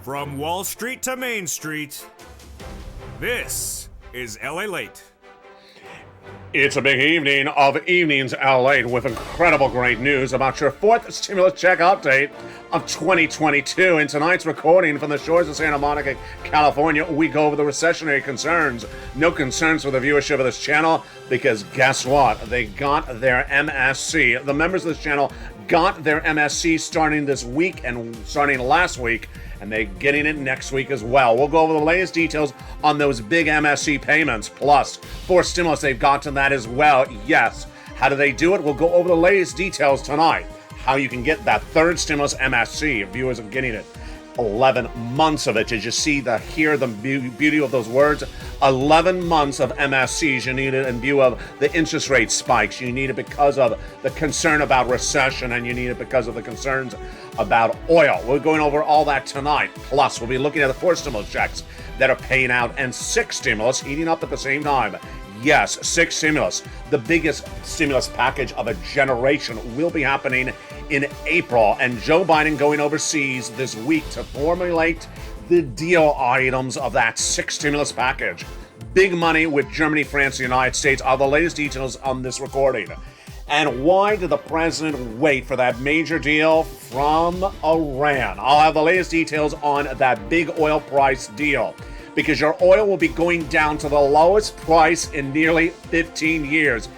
From Wall Street to Main Street, this is LALATE. It's a big evening of Evenings LA with incredible great news about your fourth stimulus check update of 2022. In tonight's recording from the shores of Santa Monica, California, we go over the recessionary concerns. No concerns for the viewership of this channel because guess what? They got their MSC. The members of this channel got their MSC starting this week and starting last week, and they're getting it next week as well. We'll go over the latest details on those big MSC payments, plus for stimulus they've gotten that as well. Yes. How do they do it? We'll go over the latest details tonight. How you can get that third stimulus MSC. Viewers are getting it. 11 months of it. Did you hear the beauty of those words? 11 months of MSCs. You need it in view of the interest rate spikes. You need it because of the concern about recession, and you need it because of the concerns about oil. We're going over all that tonight. Plus, we'll be looking at the 4 stimulus checks that are paying out and 6 stimulus heating up at the same time. Yes, 6 stimulus. The biggest stimulus package of a generation will be happening in April, and Joe Biden going overseas this week to formulate the deal items of that 6 stimulus package. Big money with Germany, France, and the United States are the latest details on this recording. And why did the president wait for that major deal from Iran? I'll have the latest details on that big oil price deal, because your oil will be going down to the lowest price in nearly 15 years.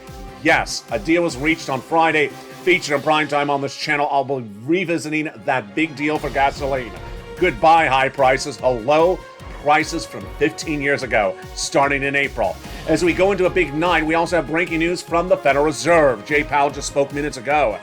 Yes, a deal was reached on Friday, featured in primetime on this channel. I'll be revisiting that big deal for gasoline. Goodbye high prices, hello prices from 15 years ago, starting in April. As we go into a big night, we also have breaking news from the Federal Reserve. Jay Powell just spoke minutes ago,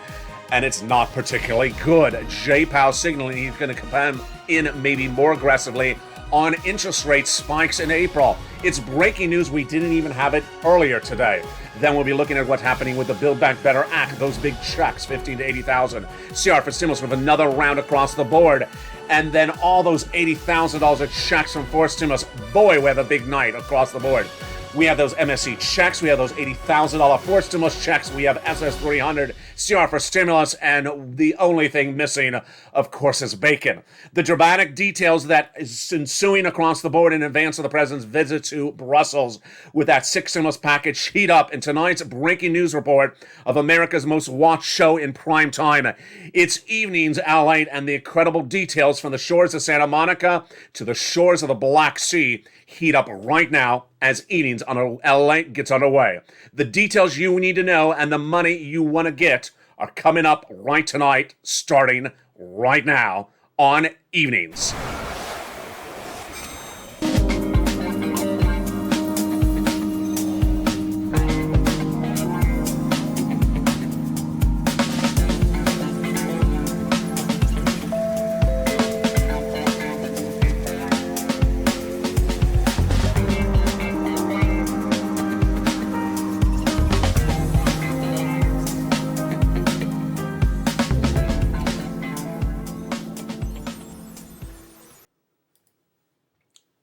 and it's not particularly good. Jay Powell signaling he's going to come in maybe more aggressively on interest rate spikes in April. It's breaking news. We didn't even have it earlier today. Then we'll be looking at what's happening with the Build Back Better Act, those big checks, $15,000 to $80,000. CR for stimulus with another round across the board. And then all those $80,000 of checks from 4 stimulus. Boy, we have a big night across the board. We have those MSC checks. We have those $80,000 4 stimulus checks. We have SS300, CR for stimulus, and the only thing missing, of course, is bacon. The dramatic details that is ensuing across the board in advance of the president's visit to Brussels with that 6 stimulus package heat up in tonight's breaking news report of America's most watched show in prime time. It's Evenings LA, and the incredible details from the shores of Santa Monica to the shores of the Black Sea heat up right now as Evenings on LA gets underway. The details you need to know and the money you want to get are coming up right tonight, starting right now on Evenings.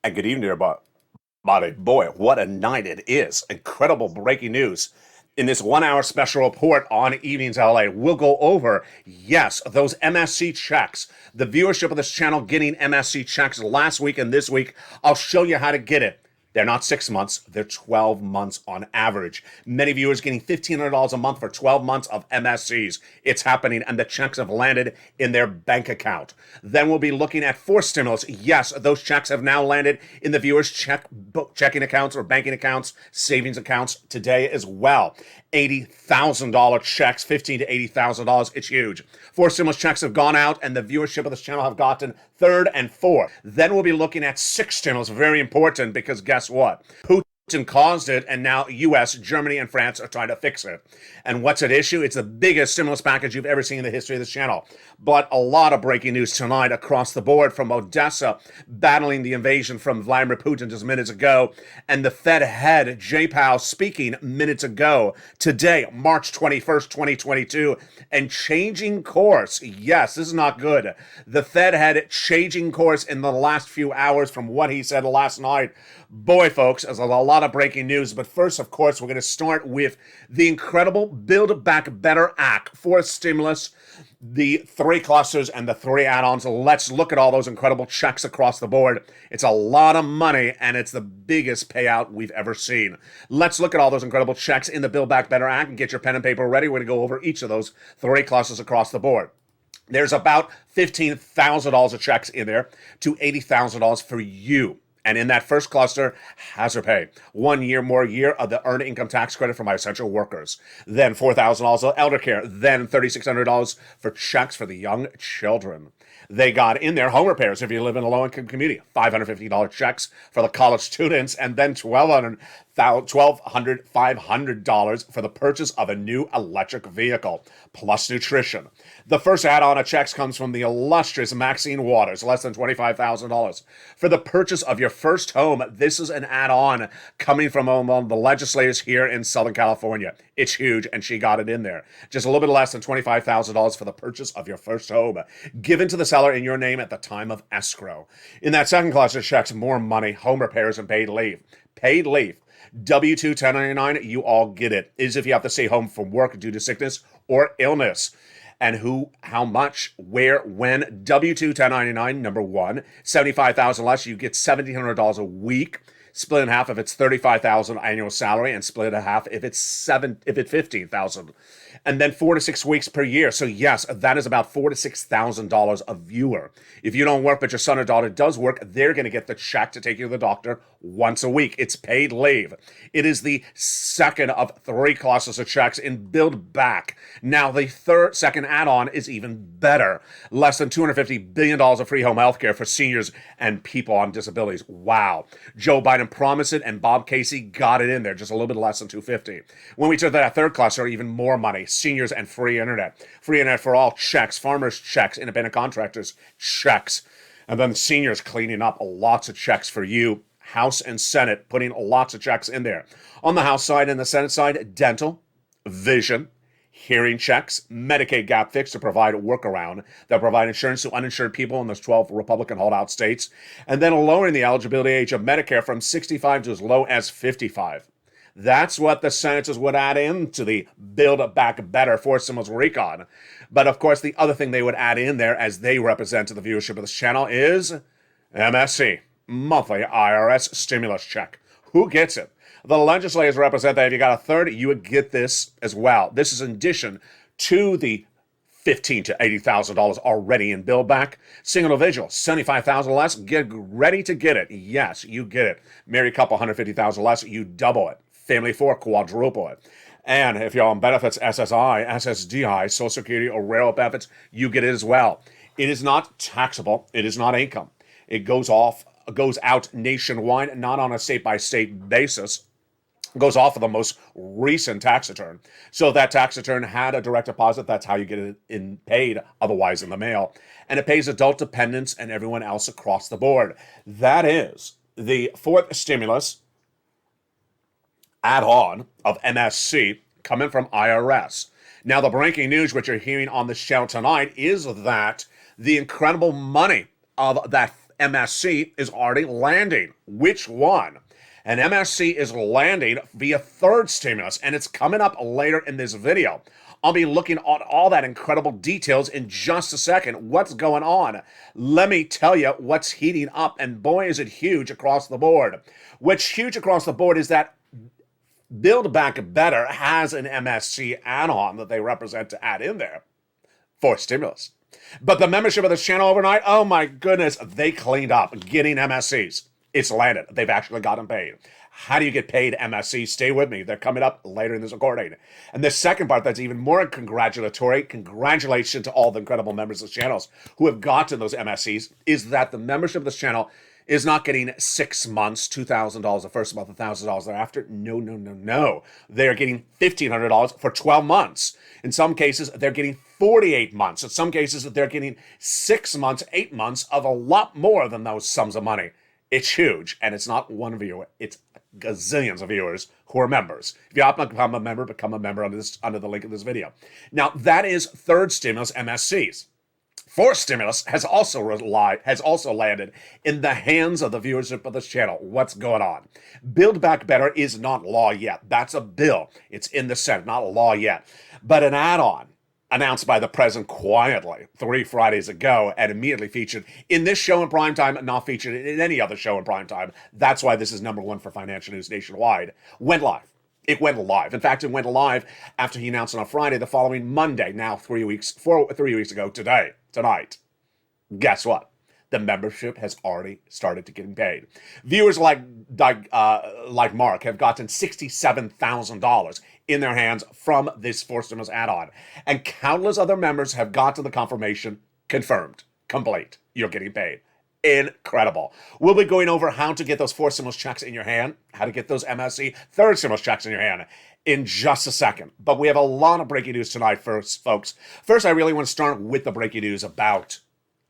And good evening, everybody. Boy, what a night it is. Incredible breaking news. In this 1-hour special report on Evenings LA, we'll go over, yes, those MSC checks. The viewership of this channel getting MSC checks last week and this week. I'll show you how to get it. They're not 6 months, they're 12 months on average. Many viewers getting $1,500 a month for 12 months of MSCs. It's happening, and the checks have landed in their bank account. Then we'll be looking at 4 stimulus. Yes, those checks have now landed in the viewers' checking accounts or banking accounts, savings accounts today as well. $80,000 checks, $15,000 to $80,000. It's huge. 4 stimulus checks have gone out, and the viewership of this channel have gotten 3rd and 4th. Then we'll be looking at 6 stimulus. Very important, because guess what? Putin caused it, and now U.S., Germany, and France are trying to fix it. And what's at issue? It's the biggest stimulus package you've ever seen in the history of this channel. But a lot of breaking news tonight across the board, from Odessa battling the invasion from Vladimir Putin just minutes ago, and the Fed head, Jay Powell, speaking minutes ago, today, March 21st, 2022, and changing course. Yes, this is not good. The Fed head changing course in the last few hours from what he said last night. Boy, folks, as a lot lot of breaking news, but first, of course, we're going to start with the incredible Build Back Better Act for stimulus, the 3 clusters and the 3 add-ons. Let's look at all those incredible checks across the board. It's a lot of money, and it's the biggest payout we've ever seen. Let's look at all those incredible checks in the Build Back Better Act and get your pen and paper ready. We're going to go over each of those 3 clusters across the board. There's about $15,000 of checks in there to $80,000 for you. And in that first cluster, hazard pay. 1 year more year of the earned income tax credit for my essential workers. Then $4,000 of elder care. Then $3,600 for checks for the young children. They got in there home repairs if you live in a low-income community. $550 checks for the college students. And then $500 for the purchase of a new electric vehicle, plus nutrition. The first add-on of checks comes from the illustrious Maxine Waters, less than $25,000. For the purchase of your first home, this is an add-on coming from among the legislators here in Southern California. It's huge, and she got it in there. Just a little bit less than $25,000 for the purchase of your first home, given to the seller in your name at the time of escrow. In that second cluster, checks more money, home repairs, and paid leave. Paid leave. W-2 1099, you all get it. Is if you have to stay home from work due to sickness or illness. And who, how much, where, when. W-2 1099, number 1. $75,000 less, you get $1,700 a week. Split in half if it's $35,000 annual salary, and split in half if it's $15,000. And then 4 to 6 weeks per year. So yes, that is about $4,000 to $6,000 a viewer. If you don't work, but your son or daughter does work, they're going to get the check to take you to the doctor once a week. It's paid leave. It is the second of 3 clusters of checks in Build Back. Now, the second add-on is even better. Less than $250 billion of free home health care for seniors and people on disabilities. Wow. Joe Biden promised it, and Bob Casey got it in there, just a little bit less than $250. When we took that third cluster, even more money. Seniors and free internet. Free internet for all, checks. Farmers, checks. Independent contractors, checks. And then the seniors cleaning up lots of checks for you. House and Senate putting lots of checks in there. On the House side and the Senate side, dental, vision, hearing checks, Medicaid gap fix to provide a workaround. They'll provide insurance to uninsured people in those 12 Republican holdout states. And then lowering the eligibility age of Medicare from 65 to as low as 55. That's what the senators would add into the Build Back Better for stimulus recon. But of course, the other thing they would add in there, as they represent to the viewership of this channel, is MSC, monthly IRS stimulus check. Who gets it? The legislators represent that if you got a third, you would get this as well. This is in addition to the $15,000 to $80,000 already in Build Back. Single individual, $75,000 less, get ready to get it. Yes, you get it. Married couple, $150,000 less, you double it. Family 4, quadruple it. And if you're on benefits, SSI, SSDI, Social Security, or railroad benefits, you get it as well. It is not taxable. It is not income. It goes out nationwide, not on a state-by-state basis. It goes off of the most recent tax return. So if that tax return had a direct deposit, that's how you get it paid, otherwise in the mail. And it pays adult dependents and everyone else across the board. That is the fourth stimulus add-on of MSC coming from IRS. Now, the breaking news, which you're hearing on this channel tonight, is that the incredible money of that MSC is already landing. Which one? And MSC is landing via third stimulus, and it's coming up later in this video. I'll be looking at all that incredible details in just a second. What's going on? Let me tell you what's heating up, and boy, is it huge across the board. What's huge across the board is that Build Back Better has an MSC add-on that they represent to add in there for stimulus. But the membership of this channel overnight, oh my goodness, they cleaned up getting MSCs. It's landed. They've actually gotten paid. How do you get paid MSC? Stay with me. They're coming up later in this recording. And the second part that's even more congratulatory, congratulations to all the incredible members of the channels who have gotten those MSCs, is that the membership of this channel is not getting 6 months, $2,000 the first month, $1,000 thereafter. No. They're getting $1,500 for 12 months. In some cases, they're getting 48 months. In some cases, they're getting 6 months, 8 months of a lot more than those sums of money. It's huge, and it's not one viewer. It's gazillions of viewers who are members. If you have not become a member under the link of this video. Now, that is third stimulus MSCs. fourth stimulus has also landed in the hands of the viewership of this channel. What's going on? Build Back Better is not law yet. That's a bill. It's in the Senate, not law yet. But an add-on announced by the president quietly 3 Fridays ago and immediately featured in this show in primetime, not featured in any other show in primetime. That's why this is -- 1 for financial news nationwide. Went live. It went live. In fact, it went live after he announced it on Friday the following Monday, now 3 weeks ago tonight. Guess what? The membership has already started to getting paid. Viewers like Mark have gotten $67,000 in their hands from this fourth stimulus add-on. And countless other members have gotten the confirmation confirmed, complete. You're getting paid. Incredible. We'll be going over how to get those fourth stimulus checks in your hand, how to get those MSC third stimulus checks in your hand in just a second. But we have a lot of breaking news tonight, folks. First, I really want to start with the breaking news about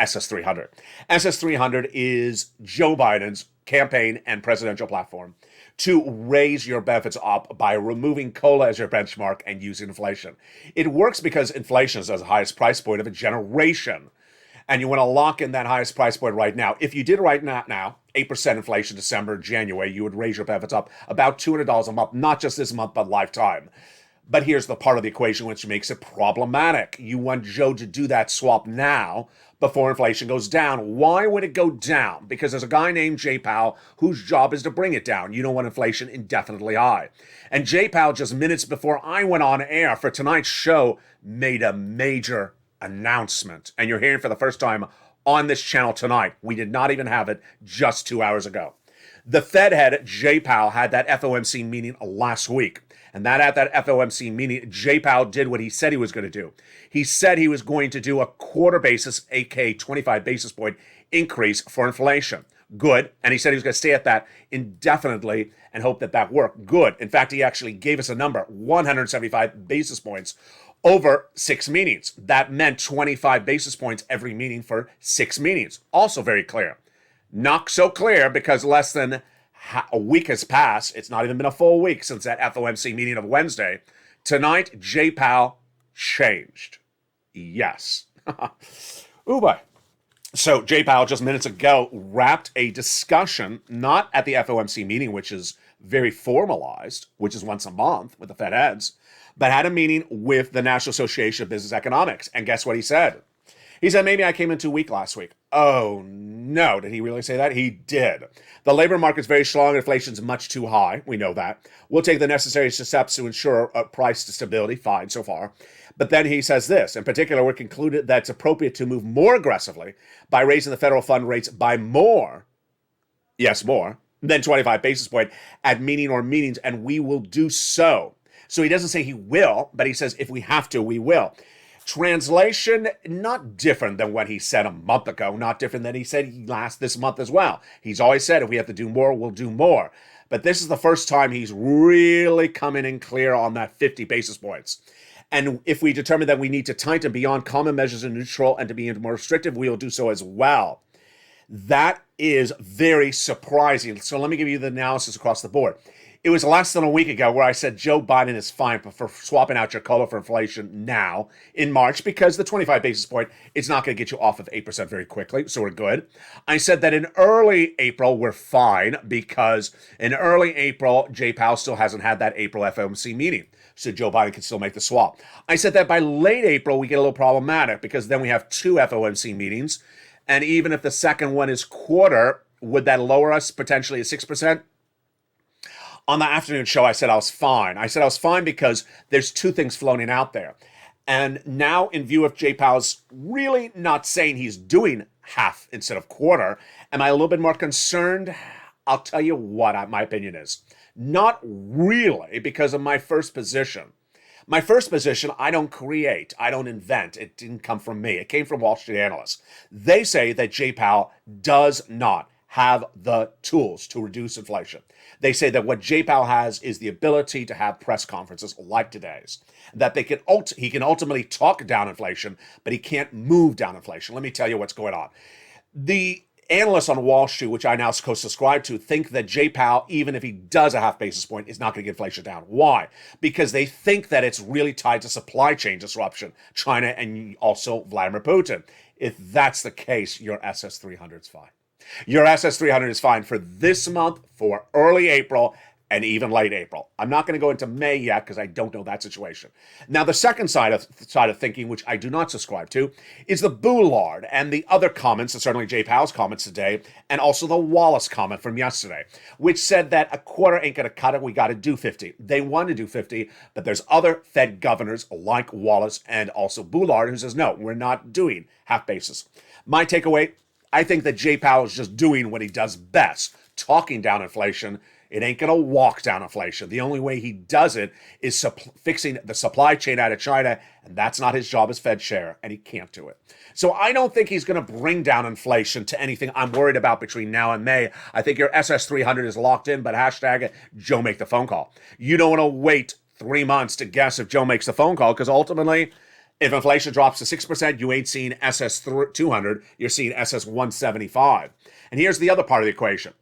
SS300. SS300 is Joe Biden's campaign and presidential platform to raise your benefits up by removing COLA as your benchmark and using inflation. It works because inflation is at the highest price point of a generation. And you want to lock in that highest price point right now. If you did right now, 8% inflation December, January, you would raise your benefits up about $200 a month, not just this month, but lifetime. But here's the part of the equation which makes it problematic. You want Joe to do that swap now before inflation goes down. Why would it go down? Because there's a guy named Jay Powell whose job is to bring it down. You don't want inflation indefinitely high. And Jay Powell, just minutes before I went on air for tonight's show, made a major announcement. And you're hearing for the first time on this channel tonight. We did not even have it just 2 hours ago. The Fed head, Jay Powell, had that FOMC meeting last week. And at that FOMC meeting, Jay Powell did what he said he was going to do. He said he was going to do a quarter basis, aka 25 basis point increase for inflation. Good. And he said he was going to stay at that indefinitely and hope that worked. Good. In fact, he actually gave us a number, 175 basis points over 6 meetings. That meant 25 basis points every meeting for 6 meetings. Also very clear. Not so clear because less than a week has passed. It's not even been a full week since that FOMC meeting of Wednesday. Tonight, Jay Powell changed. Yes. Ooh, boy. So Jay Powell just minutes ago wrapped a discussion, not at the FOMC meeting, which is very formalized, which is once a month with the Fed heads, but had a meeting with the National Association of Business Economics. And guess what he said? He said, maybe I came in too weak last week. Oh, no. Did he really say that? He did. The labor market's very strong. Inflation's much too high. We know that. We'll take the necessary steps to ensure price stability. Fine so far. But then he says this. In particular, we concluded that it's appropriate to move more aggressively by raising the federal fund rates by more than 25 basis point at meeting or meetings, and we will do so. So he doesn't say he will, but he says if we have to, we will. Translation, not different than what he said a month ago, not different than he said this month as well. He's always said if we have to do more, we'll do more. But this is the first time he's really coming in clear on that 50 basis points. And if we determine that we need to tighten beyond common measures and neutral and to be more restrictive, we will do so as well. That is very surprising. So let me give you the analysis across the board. It was less than a week ago where I said Joe Biden is fine for swapping out your COLA for inflation now in March because the 25 basis point is not going to get you off of 8% very quickly, so we're good. I said that in early April, we're fine because in early April, Jay Powell still hasn't had that April FOMC meeting, so Joe Biden can still make the swap. I said that by late April, we get a little problematic because then we have 2 FOMC meetings, and even if the second one is quarter, would that lower us potentially at 6%? On the afternoon show, I said I was fine. I said I was fine because there's 2 things floating out there. And now, in view of Jay Powell's really not saying he's doing half instead of quarter, am I a little bit more concerned? I'll tell you what my opinion is. Not really, because of my first position. My first position, I don't create. I don't invent. It didn't come from me. It came from Wall Street analysts. They say that Jay Powell does not have the tools to reduce inflation. They say that what Jay Powell has is the ability to have press conferences like today's, that he can ultimately talk down inflation, but he can't move down inflation. Let me tell you what's going on. The analysts on Wall Street, which I now co-subscribe to, think that Jay Powell, even if he does a half basis point, is not going to get inflation down. Why? Because they think that it's really tied to supply chain disruption, China and also Vladimir Putin. If that's the case, your SS300 is fine. Your SS300 is fine for this month, for early April, and even late April. I'm not going to go into May yet because I don't know that situation. Now, the second side of thinking, which I do not subscribe to, is the Boulard and the other comments, and certainly Jay Powell's comments today, and also the Wallace comment from yesterday, which said that a quarter ain't going to cut it. We got to do 50. They want to do 50, but there's other Fed governors like Wallace and also Boulard who says, no, we're not doing half basis. My takeaway, I think that Jay Powell is just doing what he does best, talking down inflation. It ain't going to walk down inflation. The only way he does it is fixing the supply chain out of China, and that's not his job as Fed chair, and he can't do it. So I don't think he's going to bring down inflation to anything I'm worried about between now and May. I think your SS300 is locked in, but hashtag Joe make the phone call. You don't want to wait 3 months to guess if Joe makes the phone call, because ultimately, if inflation drops to 6%, you ain't seeing SS200, you're seeing SS175. And here's the other part of the equation.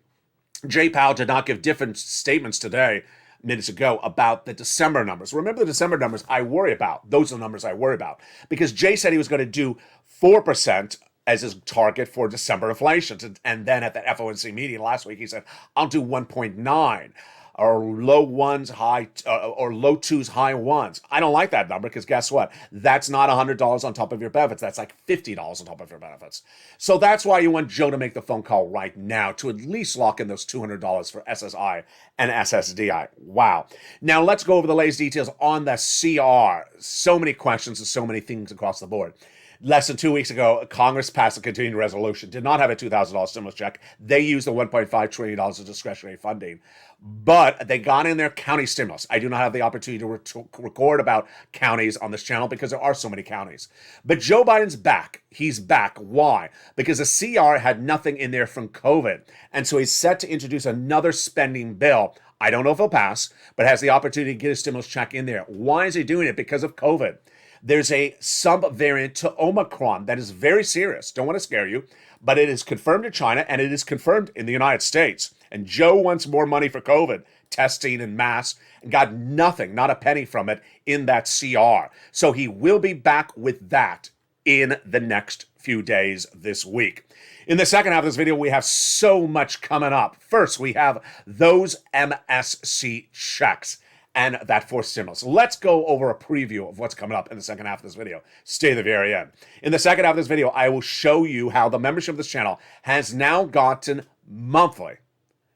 Jay Powell did not give different statements today, minutes ago, about the December numbers. Remember the December numbers I worry about. Those are the numbers I worry about. Because Jay said he was going to do 4% as his target for December inflation. And then at the FOMC meeting last week, he said, I'll do 1.9. Or low ones, or low twos, high ones. I don't like that number because guess what? That's not $100 on top of your benefits. That's like $50 on top of your benefits. So that's why you want Joe to make the phone call right now to at least lock in those $200 for SSI and SSDI. Wow. Now let's go over the latest details on the CR. So many questions and so many things across the board. Less than 2 weeks ago, Congress passed a continuing resolution, did not have a $2,000 stimulus check. They used the $1.5 trillion of discretionary funding, but they got in their county stimulus. I do not have the opportunity to record about counties on this channel because there are so many counties. But Joe Biden's back. He's back. Why? Because the CR had nothing in there from COVID. And so he's set to introduce another spending bill. I don't know if it'll pass, but has the opportunity to get a stimulus check in there. Why is he doing it? Because of COVID. There's a sub-variant to Omicron that is very serious. Don't want to scare you, but it is confirmed in China and it is confirmed in the United States. And Joe wants more money for COVID testing and masks and got nothing, not a penny from it in that CR. So he will be back with that in the next few days this week. In the second half of this video, we have so much coming up. First, we have those MSC checks and that fourth stimulus. Let's go over a preview of what's coming up in the second half of this video. Stay to the very end. In the second half of this video, I will show you how the membership of this channel has now gotten monthly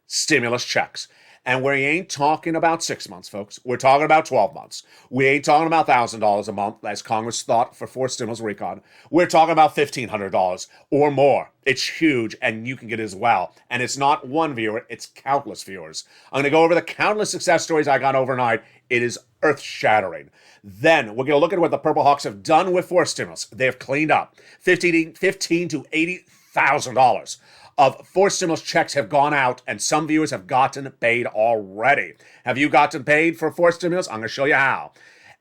stimulus checks. And we ain't talking about 6 months, folks. We're talking about 12 months. We ain't talking about $1,000 a month, as Congress thought for 4 stimulus recon. We're talking about $1,500 or more. It's huge, and you can get it as well. And it's not one viewer, it's countless viewers. I'm going to go over the countless success stories I got overnight. It is earth-shattering. Then we're going to look at what the Purple Hawks have done with 4 stimulus. They have cleaned up $15 to $80,000 of 4 stimulus checks have gone out, and some viewers have gotten paid already. Have you gotten paid for 4 stimulus? I'm going to show you how.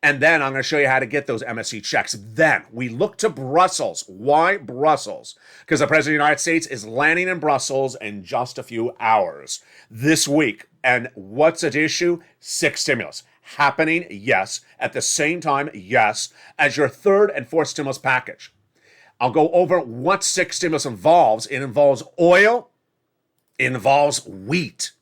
And then I'm going to show you how to get those MSC checks. Then we look to Brussels. Why Brussels? Because the President of the United States is landing in Brussels in just a few hours this week. And what's at issue? 6 stimulus. Happening, yes. At the same time, yes, as your 3rd and 4th stimulus package. I'll go over what 6 stimulus involves. It involves oil. It involves wheat.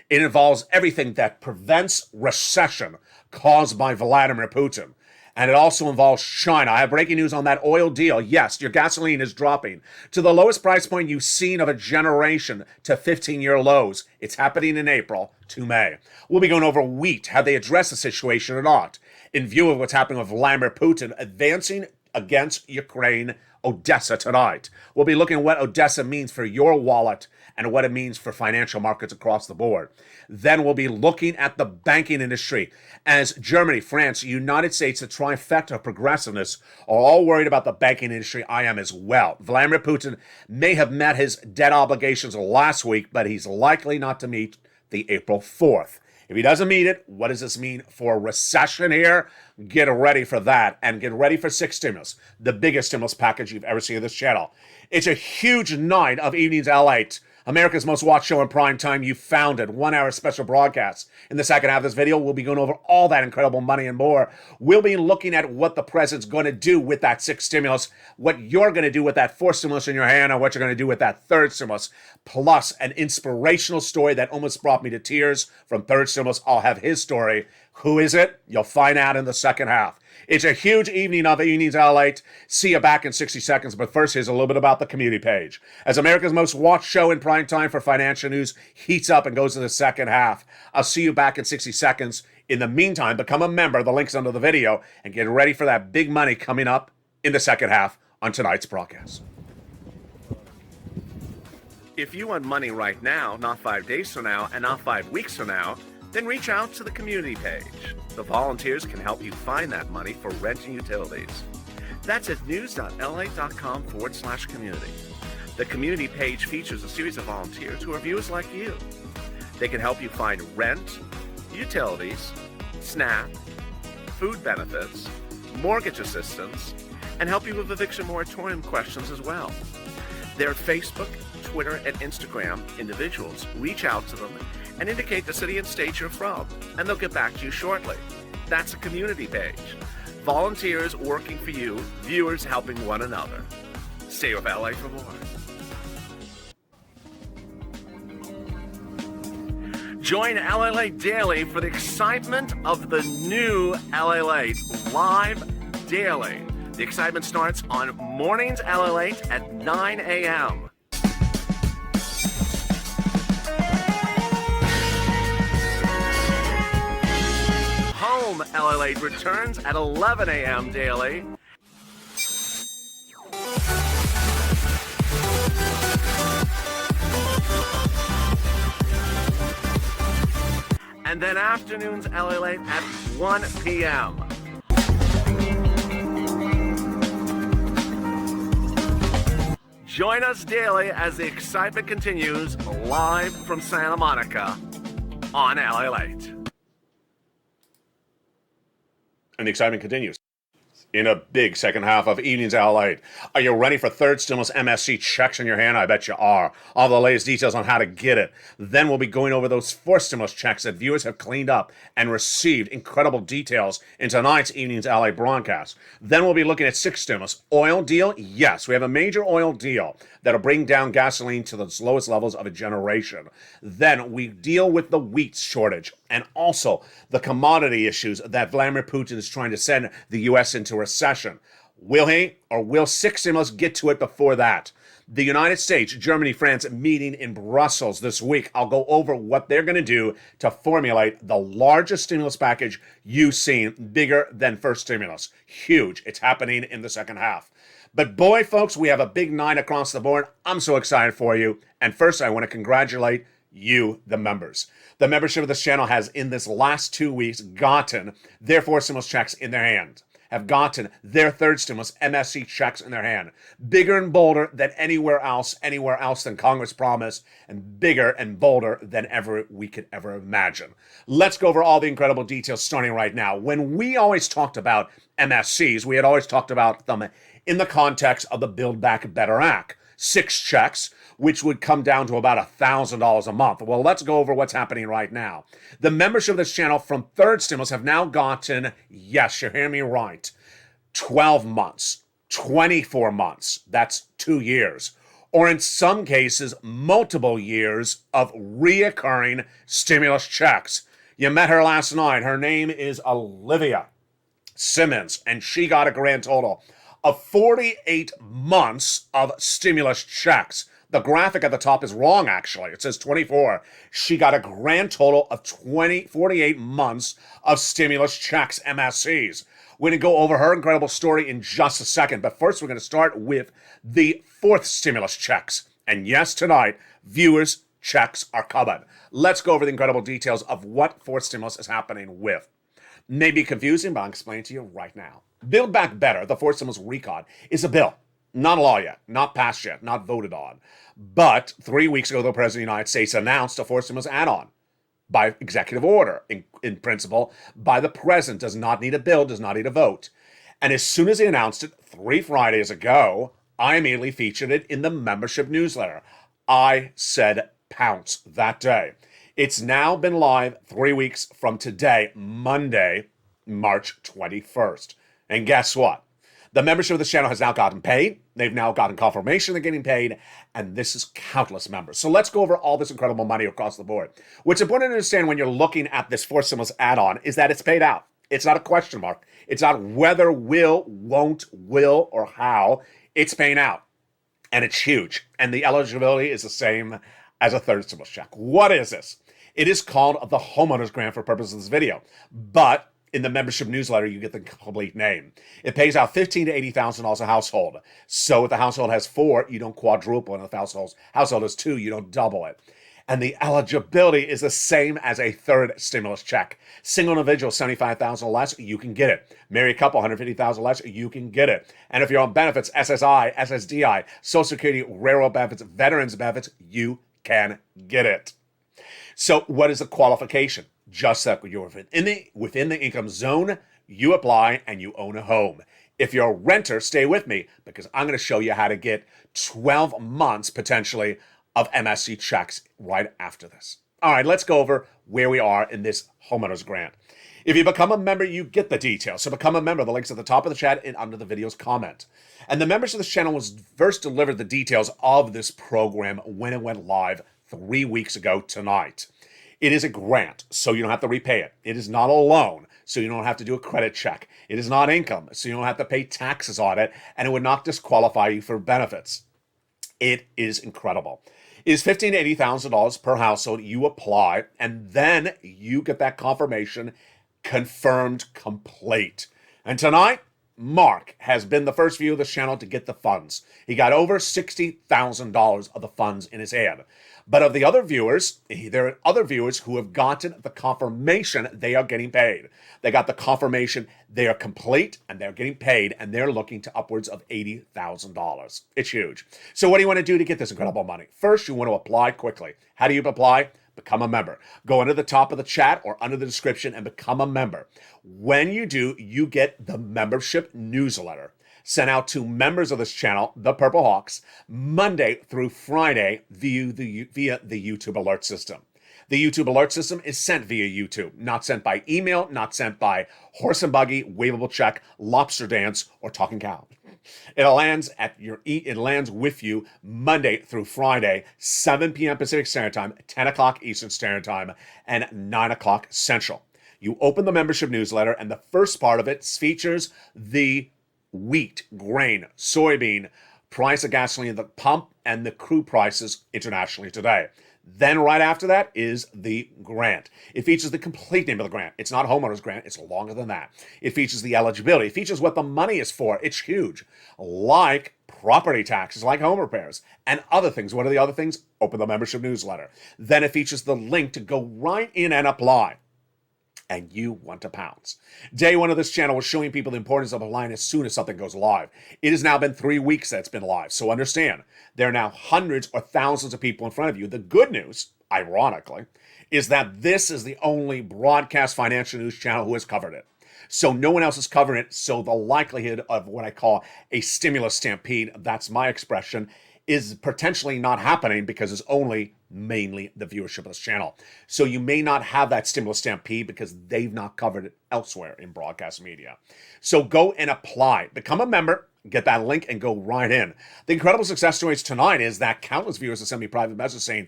It involves everything that prevents recession caused by Vladimir Putin. And it also involves China. I have breaking news on that oil deal. Yes, your gasoline is dropping to the lowest price point you've seen of a generation, to 15-year lows. It's happening in April to May. We'll be going over wheat, how they address the situation or not, in view of what's happening with Vladimir Putin advancing against Ukraine, Odessa tonight. We'll be looking at what Odessa means for your wallet and what it means for financial markets across the board. Then we'll be looking at the banking industry as Germany, France, United States, the trifecta of progressiveness are all worried about the banking industry. I am as well. Vladimir Putin may have met his debt obligations last week, but he's likely not to meet the April 4th. If he doesn't meet it, what does this mean for recession here? Get ready for that, and get ready for 6 stimulus, the biggest stimulus package you've ever seen on this channel. It's a huge night of Evenings LATE. America's most watched show in prime time. You found it. 1 hour special broadcast. In the second half of this video, we'll be going over all that incredible money and more. We'll be looking at what the president's going to do with that sixth stimulus, what you're going to do with that fourth stimulus in your hand, and what you're going to do with that third stimulus. Plus, an inspirational story that almost brought me to tears from third stimulus. I'll have his story. Who is it? You'll find out in the second half. It's a huge evening of Evenings LALATE. See you back in 60 seconds, but first, here's a little bit about the community page. As America's most watched show in prime time for financial news heats up and goes to the second half, I'll see you back in 60 seconds. In the meantime, become a member. The link's under the video, and get ready for that big money coming up in the second half on tonight's broadcast. If you want money right now, not 5 days from now, and not 5 weeks from now, then reach out to the community page. The volunteers can help you find that money for rent and utilities. That's at news.lalate.com/community. The community page features a series of volunteers who are viewers like you. They can help you find rent, utilities, SNAP, food benefits, mortgage assistance, and help you with eviction moratorium questions as well. Their Facebook, Twitter, and Instagram individuals. Reach out to them and indicate the city and state you're from, and they'll get back to you shortly. That's a community page. Volunteers working for you, viewers helping one another. Stay with LA for more. Join LALATE Daily for the excitement of the new LALATE live daily. The excitement starts on mornings LALATE at 9 a.m. Home LALATE returns at 11 a.m. daily. And then afternoons LALATE at 1 p.m. Join us daily as the excitement continues live from Santa Monica on LALATE. And the excitement continues in a big second half of Evenings LALATE. Are you ready for third stimulus MSC checks in your hand? I bet you are. All the latest details on how to get it. Then we'll be going over those fourth stimulus checks that viewers have cleaned up and received incredible details in tonight's Evenings LALATE broadcast. Then we'll be looking at sixth stimulus. Oil deal? Yes, we have a major oil deal that'll bring down gasoline to the lowest levels of a generation. Then we deal with the wheat shortage and also the commodity issues that Vladimir Putin is trying to send the U.S. into recession. Will he or will sixth stimulus get to it before that? The United States, Germany, France meeting in Brussels this week. I'll go over what they're going to do to formulate the largest stimulus package you've seen, bigger than first stimulus. Huge. It's happening in the second half. But boy, folks, we have a big night across the board. I'm so excited for you. And first, I want to congratulate you, the members. The membership of this channel has, in this last 2 weeks, gotten their fourth stimulus checks in their hand, have gotten their third stimulus MSC checks in their hand. Bigger and bolder than anywhere else than Congress promised, and bigger and bolder than ever we could ever imagine. Let's go over all the incredible details starting right now. When we always talked about MSCs, we had always talked about them in the context of the Build Back Better Act. 6 checks, which would come down to about $1,000 a month. Well, let's go over what's happening right now. The membership of this channel from third stimulus have now gotten, yes, you hear me right, 12 months, 24 months, that's 2 years, or in some cases, multiple years of reoccurring stimulus checks. You met her last night. Her name is Olivia Simmons, and she got a grand total of 48 months of stimulus checks. The graphic at the top is wrong, actually. It says 24. She got a grand total of 48 months of stimulus checks, MSCs. We're going to go over her incredible story in just a second. But first, we're going to start with the fourth stimulus checks. And yes, tonight, viewers' checks are coming. Let's go over the incredible details of what fourth stimulus is happening with. May be confusing, but I'll explain to you right now. Build Back Better, the fourth stimulus recon, is a bill. Not a law yet, not passed yet, not voted on. But 3 weeks ago, the President of the United States announced a fourth stimulus add-on by executive order, in principle, by the President. Does not need a bill, does not need a vote. And as soon as he announced it 3 Fridays ago, I immediately featured it in the membership newsletter. I said pounce that day. It's now been live 3 weeks from today, Monday, March 21st. And guess what? The membership of the channel has now gotten paid. They've now gotten confirmation they're getting paid, and this is countless members. So let's go over all this incredible money across the board. What's important to understand when you're looking at this Fourth Stimulus add-on is that it's paid out. It's not a question mark. It's not whether, will, won't, will, or how. It's paying out, and it's huge. And the eligibility is the same as a third stimulus check. What is this? It is called the Homeowners Grant for purposes of this video, but in the membership newsletter, you get the complete name. It pays out $15,000 to $80,000 a household. So if the household has 4, you don't quadruple, and if the household has 2, you don't double it. And the eligibility is the same as a third stimulus check. Single individual, $75,000 or less, you can get it. Married couple, $150,000 or less, you can get it. And if you're on benefits, SSI, SSDI, Social Security, railroad benefits, veterans benefits, you can get it. So what is the qualification? Just that you're within the income zone, you apply and you own a home. If you're a renter, stay with me because I'm going to show you how to get 12 months potentially of MSC checks right after this. All right, let's go over where we are in this homeowners grant. If you become a member, you get the details. So become a member. The link's at the top of the chat and under the video's comment. And the members of this channel was first delivered the details of this program when it went live 3 weeks ago tonight. It is a grant, so you don't have to repay it. It is not a loan, so you don't have to do a credit check. It is not income, so you don't have to pay taxes on it, and it would not disqualify you for benefits. It is incredible. It is $15,000 to $80,000 per household. You apply, and then you get that confirmation confirmed complete. And tonight, Mark has been the first viewer of this channel to get the funds. He got over $60,000 of the funds in his hand. But of the other viewers, there are other viewers who have gotten the confirmation they are getting paid. They got the confirmation they are complete and they're getting paid, and they're looking to upwards of $80,000. It's huge. So what do you want to do to get this incredible money? First, you want to apply quickly. How do you apply? Become a member. Go under the top of the chat or under the description and become a member. When you do, you get the membership newsletter sent out to members of this channel, the Purple Hawks, Monday through Friday via the YouTube alert system. The YouTube alert system is sent via YouTube, not sent by email, not sent by horse and buggy, wavable check, lobster dance, or talking cow. It lands with you Monday through Friday, 7 p.m. Pacific Standard Time, 10 o'clock Eastern Standard Time, and 9 o'clock Central. You open the membership newsletter, and the first part of it features the wheat, grain, soybean, price of gasoline at the pump, and the crude prices internationally today. Then right after that is the grant. It features the complete name of the grant. It's not homeowners grant. It's longer than that. It features the eligibility. It features what the money is for. It's huge. Like property taxes, like home repairs, and other things. What are the other things? Open the membership newsletter. Then it features the link to go right in and apply. And you want to pounce. Day one of this channel was showing people the importance of applying as soon as something goes live. It has now been 3 weeks that it's been live. So understand, there are now hundreds or thousands of people in front of you. The good news, ironically, is that this is the only broadcast financial news channel who has covered it. So no one else is covering it. So the likelihood of what I call a stimulus stampede, that's my expression, is potentially not happening because it's only mainly the viewership of this channel. So you may not have that stimulus stampede because they've not covered it elsewhere in broadcast media. So go and apply. Become a member, get that link, and go right in. The incredible success stories tonight is that countless viewers have sent me private messages saying,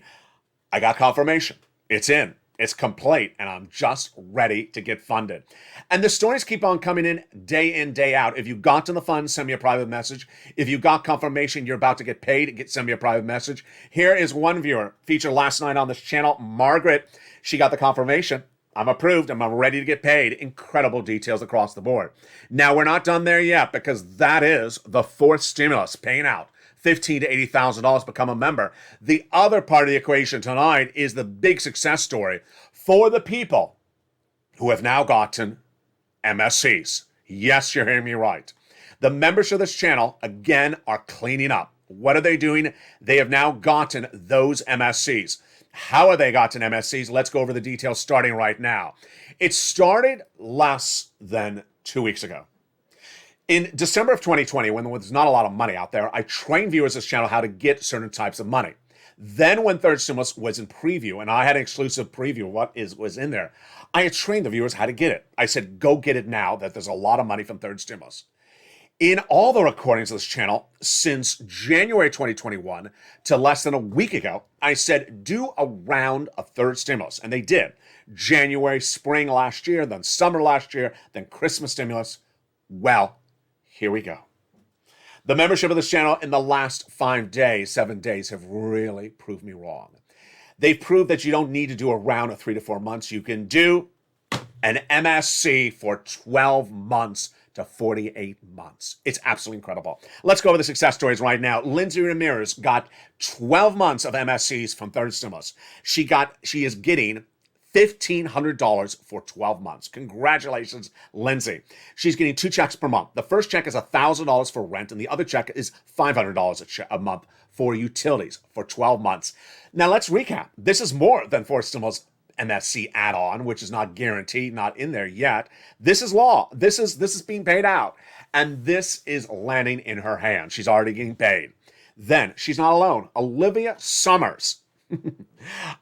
I got confirmation. It's in. It's complete, and I'm just ready to get funded. And the stories keep on coming in, day out. If you got to the fund, send me a private message. If you got confirmation you're about to get paid, send me a private message. Here is one viewer featured last night on this channel, Margaret. She got the confirmation. I'm approved. I'm ready to get paid. Incredible details across the board. Now, we're not done there yet because that is the fourth stimulus paying out. $15,000 to $80,000, become a member. The other part of the equation tonight is the big success story for the people who have now gotten MSCs. Yes, you're hearing me right. The members of this channel, again, are cleaning up. What are they doing? They have now gotten those MSCs. How are they gotten MSCs? Let's go over the details starting right now. It started less than 2 weeks ago. In December of 2020, when there was not a lot of money out there, I trained viewers of this channel how to get certain types of money. Then when third stimulus was in preview, and I had an exclusive preview of what was in there, I had trained the viewers how to get it. I said, go get it now, that there's a lot of money from third stimulus. In all the recordings of this channel since January 2021 to less than a week ago, I said, do a round of third stimulus. And they did. January, spring last year, then summer last year, then Christmas stimulus. Well, here we go. The membership of this channel in the last 7 days have really proved me wrong. They've proved that you don't need to do a round of 3 to 4 months. You can do an MSC for 12 months to 48 months. It's absolutely incredible. Let's go over the success stories right now. Lindsay Ramirez got 12 months of MSCs from third stimulus. She is getting $1,500 for 12 months. Congratulations, Lindsay. She's getting 2 checks per month. The first check is $1,000 for rent, and the other check is $500 a month for utilities for 12 months. Now let's recap. This is more than fourth stimulus MSC add-on, which is not guaranteed, not in there yet. This is law. This is being paid out, and this is landing in her hand. She's already getting paid. Then she's not alone. Olivia Summers.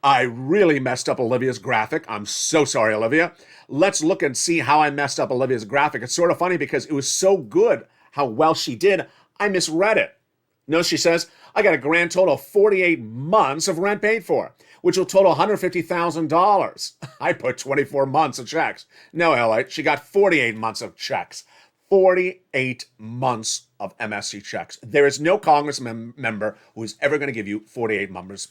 I really messed up Olivia's graphic. I'm so sorry, Olivia. Let's look and see how I messed up Olivia's graphic. It's sort of funny because it was so good how well she did, I misread it. Notice she says, I got a grand total of 48 months of rent paid for, which will total $150,000. I put 24 months of checks. No, LA, she got 48 months of checks. 48 months of MSC checks. There is no Congress member who is ever going to give you 48 months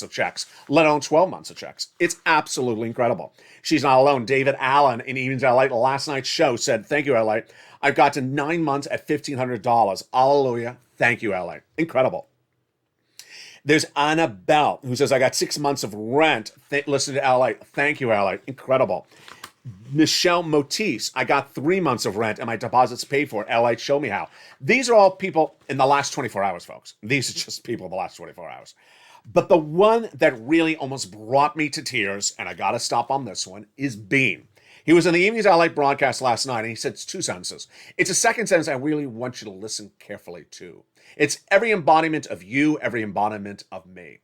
of checks, let alone 12 months of checks. It's absolutely incredible. She's not alone. David Allen in Evenings LA, last night's show, said, thank you, LA. I've got to 9 months at $1,500. Hallelujah. Thank you, LA. Incredible. There's Anna Bell, who says, I got 6 months of rent. Listen to LA. Thank you, LA. Incredible. Michelle Motis, I got 3 months of rent and my deposits paid for. LA, show me how. These are all people in the last 24 hours, folks. These are just people in the last 24 hours. But the one that really almost brought me to tears, and I got to stop on this one, is Bean. He was in the Evenings LA broadcast last night, and he said 2 sentences. It's a second sentence I really want you to listen carefully to. It's every embodiment of you, every embodiment of me.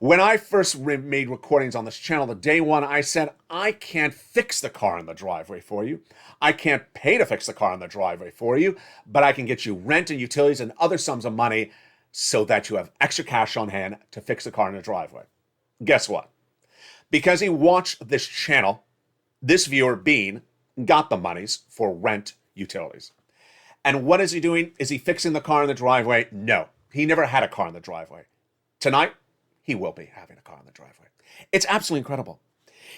When I first made recordings on this channel, the day one, I said, I can't fix the car in the driveway for you. I can't pay to fix the car in the driveway for you, but I can get you rent and utilities and other sums of money so that you have extra cash on hand to fix the car in the driveway. Guess what? Because he watched this channel, this viewer, Bean, got the monies for rent utilities. And what is he doing? Is he fixing the car in the driveway? No, he never had a car in the driveway. Tonight, he will be having a car in the driveway. It's absolutely incredible.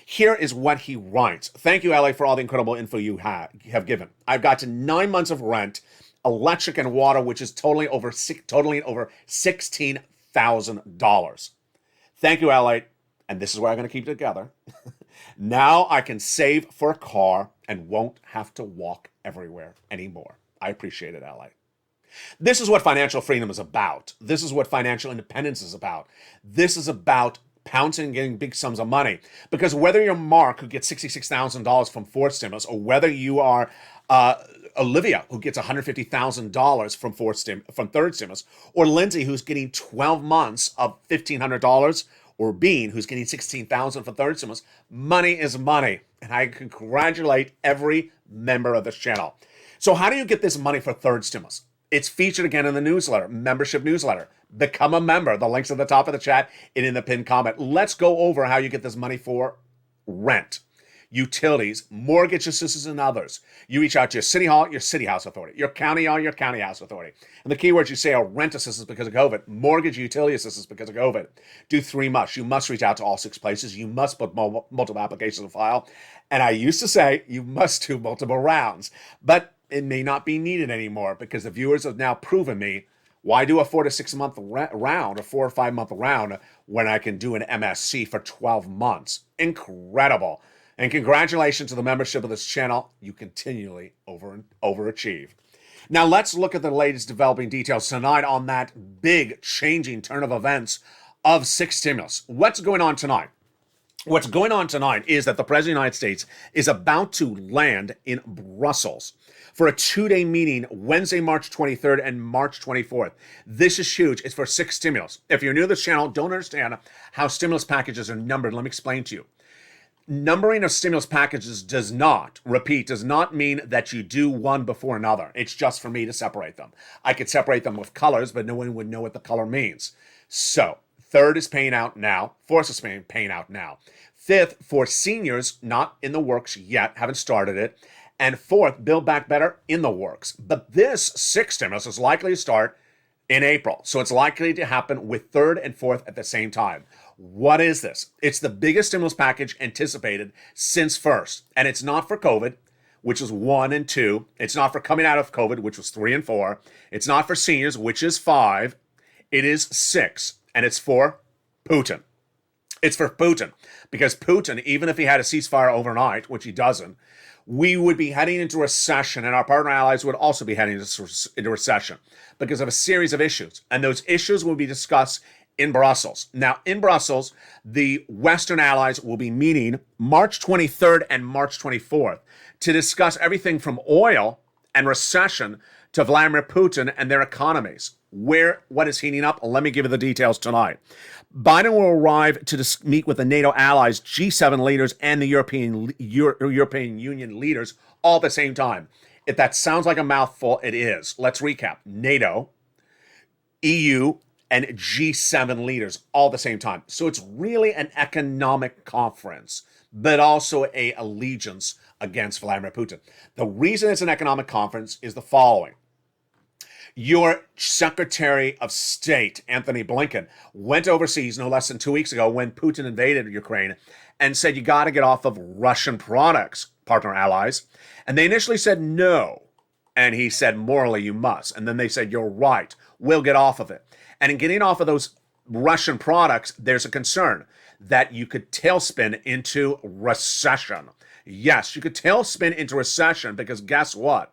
Here is what he writes. Thank you, LA, for all the incredible info you have given. I've got to 9 months of rent, electric and water, which is totaling over $16,000. Thank you, LA. And this is where I'm going to keep it together. Now I can save for a car and won't have to walk everywhere anymore. I appreciate it, LA. This is what financial freedom is about. This is what financial independence is about. This is about pouncing and getting big sums of money. Because whether you're Mark, who gets $66,000 from fourth stimulus, or whether you are Olivia, who gets $150,000 from third stimulus, or Lindsay, who's getting 12 months of $1,500, or Bean, who's getting $16,000 for third stimulus, money is money. And I congratulate every member of this channel. So how do you get this money for third stimulus? It's featured again in the newsletter, membership newsletter. Become a member. The link's at the top of the chat and in the pinned comment. Let's go over how you get this money for rent, utilities, mortgage assistance, and others. You reach out to your city hall, your city house authority, your county hall, your county house authority. And the keywords you say are rent assistance because of COVID, mortgage utility assistance because of COVID. Do 3 musts. You must reach out to all 6 places. You must put multiple applications in file. And I used to say you must do multiple rounds. But it may not be needed anymore because the viewers have now proven me, why do a 4 to 6 month round, a 4 or 5 month round when I can do an MSC for 12 months? Incredible. And congratulations to the membership of this channel. You continually overachieve. Now let's look at the latest developing details tonight on that big changing turn of events of 6 stimulus. What's going on tonight? What's going on tonight is that the President of the United States is about to land in Brussels for a 2-day meeting Wednesday, March 23rd and March 24th. This is huge. It's for 6 stimulus. If you're new to this channel, don't understand how stimulus packages are numbered, let me explain to you. Numbering of stimulus packages does not mean that you do one before another. It's just for me to separate them. I could separate them with colors, but no one would know what the color means. So, 3rd is paying out now. 4th is paying out now. 5th, for seniors, not in the works yet, haven't started it. And 4th, Build Back Better, in the works. But this 6th stimulus is likely to start in April. So it's likely to happen with 3rd and 4th at the same time. What is this? It's the biggest stimulus package anticipated since 1st. And it's not for COVID, which is 1 and 2. It's not for coming out of COVID, which was 3 and 4. It's not for seniors, which is 5. It is 6. And it's for Putin. It's for Putin, because Putin, even if he had a ceasefire overnight, which he doesn't, we would be heading into recession, and our partner allies would also be heading into recession because of a series of issues. And those issues will be discussed in Brussels. Now, in Brussels, the Western allies will be meeting March 23rd and March 24th to discuss everything from oil and recession to Vladimir Putin and their economies. What is heating up? Let me give you the details tonight. Biden will arrive to meet with the NATO allies, G7 leaders, and the European Union leaders all at the same time. If that sounds like a mouthful, it is. Let's recap. NATO, EU, and G7 leaders all at the same time. So it's really an economic conference, but also an allegiance against Vladimir Putin. The reason it's an economic conference is the following. Your Secretary of State, Anthony Blinken, went overseas no less than 2 weeks ago when Putin invaded Ukraine and said, you got to get off of Russian products, partner allies. And they initially said no. And he said, morally, you must. And then they said, you're right. We'll get off of it. And in getting off of those Russian products, there's a concern that you could tailspin into recession. Yes, you could tailspin into recession because guess what?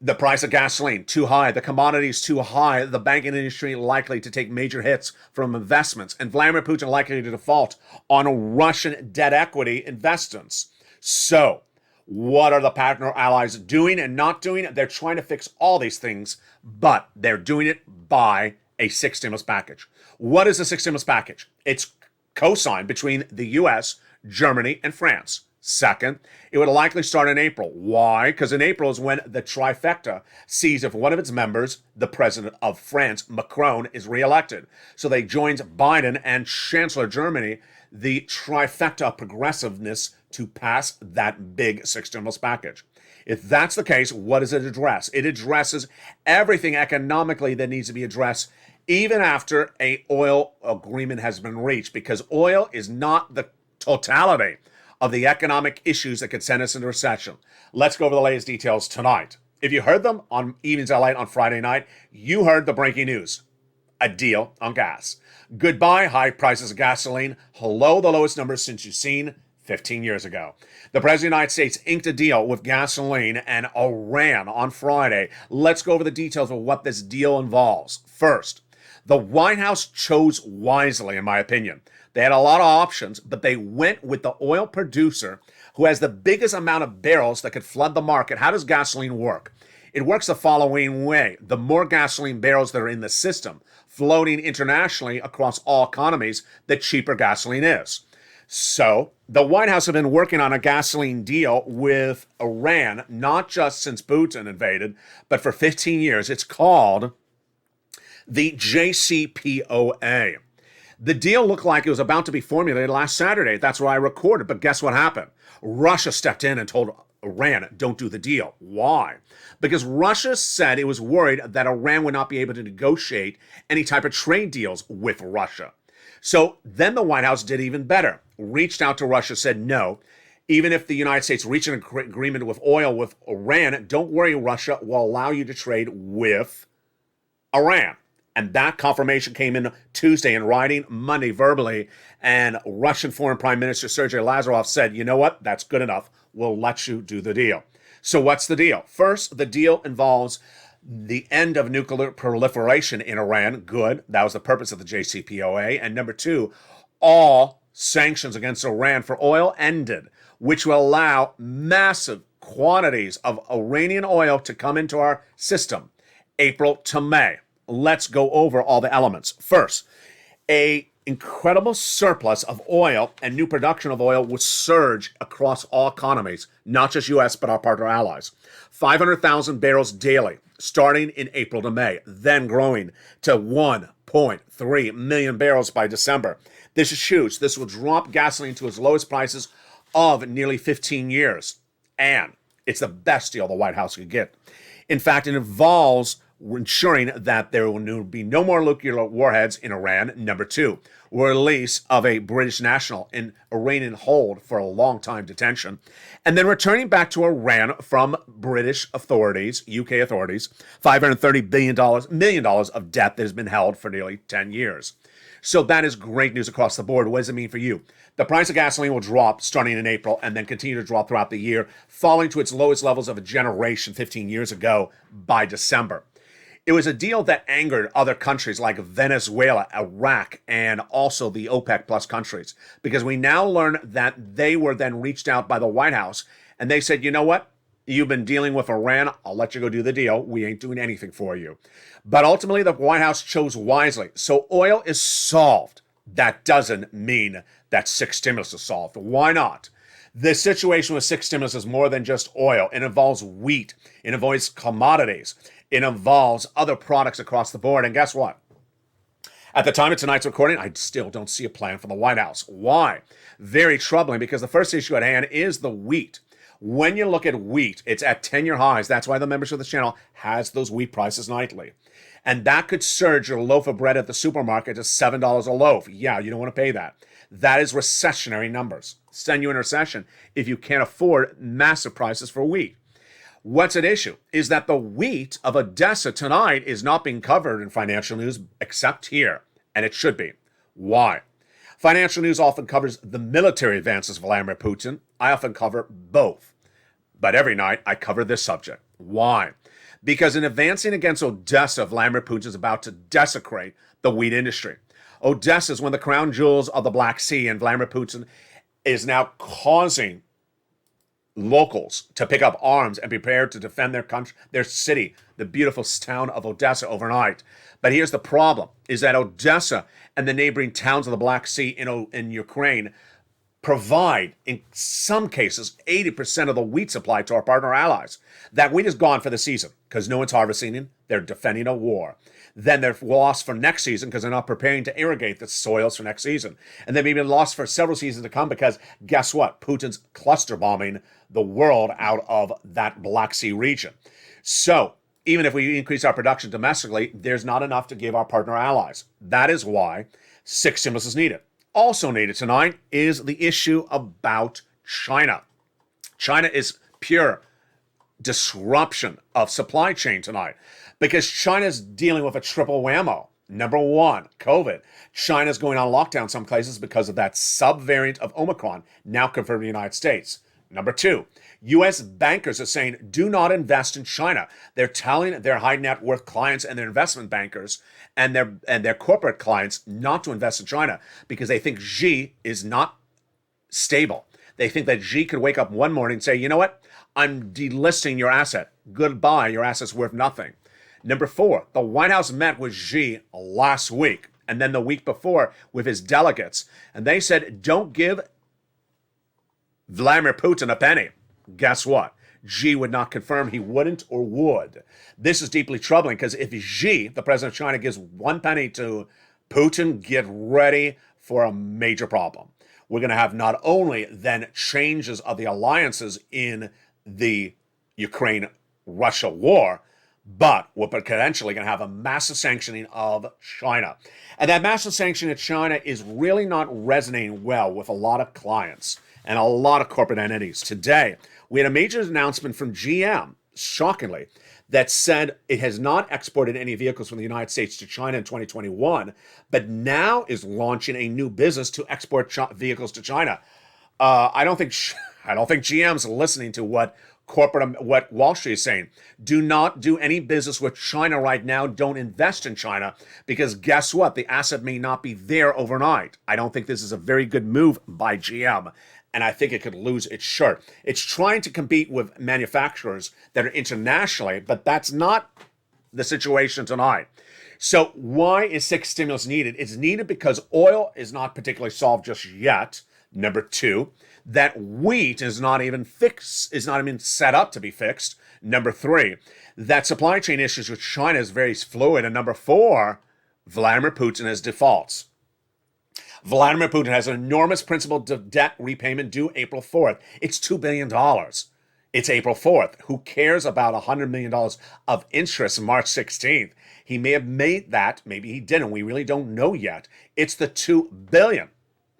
The price of gasoline, too high. The commodities, too high. The banking industry likely to take major hits from investments. And Vladimir Putin likely to default on Russian debt equity investments. So, what are the partner allies doing and not doing? They're trying to fix all these things, but they're doing it by a 6 stimulus package. What is a 6 stimulus package? It's co-signed between the U.S., Germany, and France. Second, it would likely start in April. Why? Because in April is when the trifecta sees if one of its members, the president of France, Macron, is reelected. So they joins Biden and Chancellor Germany, the trifecta of progressiveness, to pass that big 6 stimulus package. If that's the case, what does it address? It addresses everything economically that needs to be addressed even after an oil agreement has been reached, because oil is not the totality of the economic issues that could send us into recession. Let's go over the latest details tonight. If you heard them on Evenings at LALATE on Friday night, you heard the breaking news. A deal on gas. Goodbye, high prices of gasoline. Hello, the lowest numbers since you've seen 15 years ago. The President of the United States inked a deal with gasoline and Iran on Friday. Let's go over the details of what this deal involves. First, the White House chose wisely, in my opinion. They had a lot of options, but they went with the oil producer who has the biggest amount of barrels that could flood the market. How does gasoline work? It works the following way. The more gasoline barrels that are in the system, floating internationally across all economies, the cheaper gasoline is. So, the White House have been working on a gasoline deal with Iran, not just since Putin invaded, but for 15 years. It's called the JCPOA. The deal looked like it was about to be formulated last Saturday. That's where I recorded. But guess what happened? Russia stepped in and told Iran, don't do the deal. Why? Because Russia said it was worried that Iran would not be able to negotiate any type of trade deals with Russia. So then the White House did even better. Reached out to Russia, said no. Even if the United States reached an agreement with oil with Iran, don't worry, Russia will allow you to trade with Iran. And that confirmation came in Tuesday in writing, Monday verbally, and Russian Foreign Prime Minister Sergei Lavrov said, you know what, that's good enough. We'll let you do the deal. So what's the deal? First, the deal involves the end of nuclear proliferation in Iran. Good. That was the purpose of the JCPOA. And number two, all sanctions against Iran for oil ended, which will allow massive quantities of Iranian oil to come into our system, April to May. Let's go over all the elements. First, a incredible surplus of oil and new production of oil will surge across all economies, not just U.S., but our partner allies. 500,000 barrels daily, starting in April to May, then growing to 1.3 million barrels by December. This is huge. This will drop gasoline to its lowest prices of nearly 15 years. And it's the best deal the White House could get. In fact, it involves ensuring that there will be no more nuclear warheads in Iran. Number two, release of a British national in Iranian hold for a long time detention, and then returning back to Iran from British authorities, UK authorities, $530 million of debt that has been held for nearly 10 years. So that is great news across the board. What does it mean for you? The price of gasoline will drop starting in April and then continue to drop throughout the year, falling to its lowest levels of a generation 15 years ago by December. It was a deal that angered other countries like Venezuela, Iraq, and also the OPEC plus countries, because we now learn that they were then reached out by the White House and they said, you know what? You've been dealing with Iran. I'll let you go do the deal. We ain't doing anything for you. But ultimately, the White House chose wisely. So oil is solved. That doesn't mean that six stimulus is solved. Why not? The situation with six stimulus is more than just oil. It involves wheat. It involves commodities. It involves other products across the board. And guess what? At the time of tonight's recording, I still don't see a plan from the White House. Why? Very troubling, because the first issue at hand is the wheat. When you look at wheat, it's at 10-year highs. That's why the membership of the channel has those wheat prices nightly. And that could surge your loaf of bread at the supermarket to $7 a loaf. Yeah, you don't want to pay that. That is recessionary numbers. Send you in recession if you can't afford massive prices for wheat. What's at issue is that the wheat of Odessa tonight is not being covered in financial news except here, and it should be. Why? Financial news often covers the military advances of Vladimir Putin. I often cover both. But every night I cover this subject. Why? Because in advancing against Odessa, Vladimir Putin is about to desecrate the wheat industry. Odessa is one of the crown jewels of the Black Sea, and Vladimir Putin is now causing locals to pick up arms and prepare to defend their country, their city, the beautiful town of Odessa overnight. But here's the problem, is that Odessa and the neighboring towns of the Black Sea in Ukraine provide, in some cases, 80% of the wheat supply to our partner allies. That wheat is gone for the season because no one's harvesting it. They're defending a war. Then they're lost for next season because they're not preparing to irrigate the soils for next season. And they may be lost for several seasons to come because, guess what? Putin's cluster bombing the world out of that Black Sea region. So even if we increase our production domestically, there's not enough to give our partner allies. That is why six stimulus is needed. Also needed tonight is the issue about China. China is pure disruption of supply chain tonight because China's dealing with a triple whammo. Number one, COVID. China's going on lockdown in some places because of that subvariant of Omicron now confirmed in the United States. Number two, U.S. bankers are saying do not invest in China. They're telling their high net worth clients and their investment bankers and their corporate clients not to invest in China because they think Xi is not stable. They think that Xi could wake up one morning and say, you know what? I'm delisting your asset. Goodbye, your asset's worth nothing. Number four, the White House met with Xi last week and then the week before with his delegates. And they said, don't give Vladimir Putin a penny. Guess what? Xi would not confirm he wouldn't or would. This is deeply troubling because if Xi, the president of China, gives one penny to Putin, get ready for a major problem. We're going to have not only then changes of the alliances in the Ukraine-Russia war, but we're potentially going to have a massive sanctioning of China. And that massive sanctioning of China is really not resonating well with a lot of clients and a lot of corporate entities. Today, we had a major announcement from GM, shockingly, that said it has not exported any vehicles from the United States to China in 2021, but now is launching a new business to export vehicles to China. I don't think GM's listening to what what Wall Street is saying. Do not do any business with China right now. Don't invest in China because guess what? The asset may not be there overnight. I don't think this is a very good move by GM, and I think it could lose its shirt. It's trying to compete with manufacturers that are internationally, but that's not the situation tonight. So why is sixth stimulus needed? It's needed because oil is not particularly solved just yet. Number two, that wheat is not even set up to be fixed. Number three, that supply chain issues with China is very fluid. And number four, Vladimir Putin has defaults. Vladimir Putin has an enormous principal debt repayment due April 4th. It's $2 billion. It's April 4th. Who cares about $100 million of interest March 16th? He may have made that. Maybe he didn't. We really don't know yet. It's the $2 billion,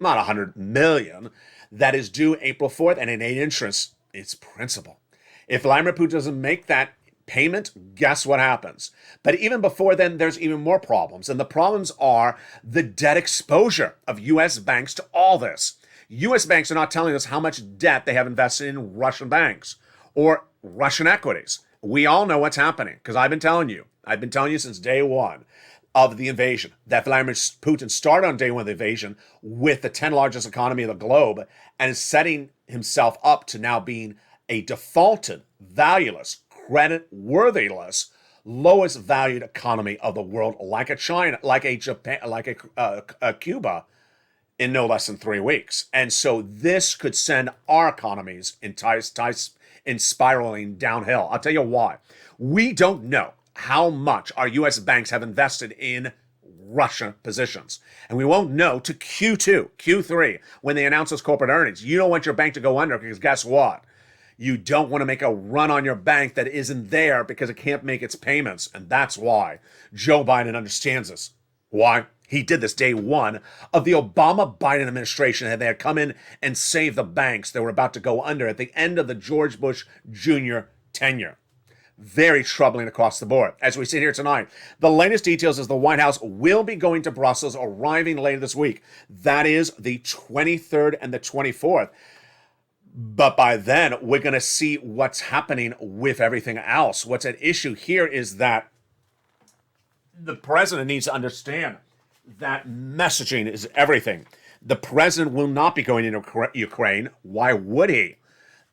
not $100 million, that is due April 4th, and in interest, it's principal. If Vladimir Putin doesn't make that payment, guess what happens? But even before then, there's even more problems. And the problems are the debt exposure of U.S. banks to all this. U.S. banks are not telling us how much debt they have invested in Russian banks or Russian equities. We all know what's happening because I've been telling you since day one of the invasion that Vladimir Putin started on day one of the invasion with the 10th largest economy of the globe and is setting himself up to now being a defaulted, valueless, credit-worthless, lowest valued economy of the world, like a China, like a Japan, like a Cuba, in no less than 3 weeks. And so this could send our economies in spiraling downhill. I'll tell you why. We don't know how much our U.S. banks have invested in Russia positions. And we won't know to Q2, Q3, when they announce those corporate earnings. You don't want your bank to go under because guess what? You don't want to make a run on your bank that isn't there because it can't make its payments. And that's why Joe Biden understands this. Why? He did this day one of the Obama-Biden administration, and they had come in and saved the banks that were about to go under at the end of the George Bush Jr. tenure. Very troubling across the board. As we sit here tonight, the latest details is the White House will be going to Brussels, arriving later this week. That is the 23rd and the 24th. But by then, we're going to see what's happening with everything else. What's at issue here is that the president needs to understand that messaging is everything. The president will not be going into Ukraine. Why would he?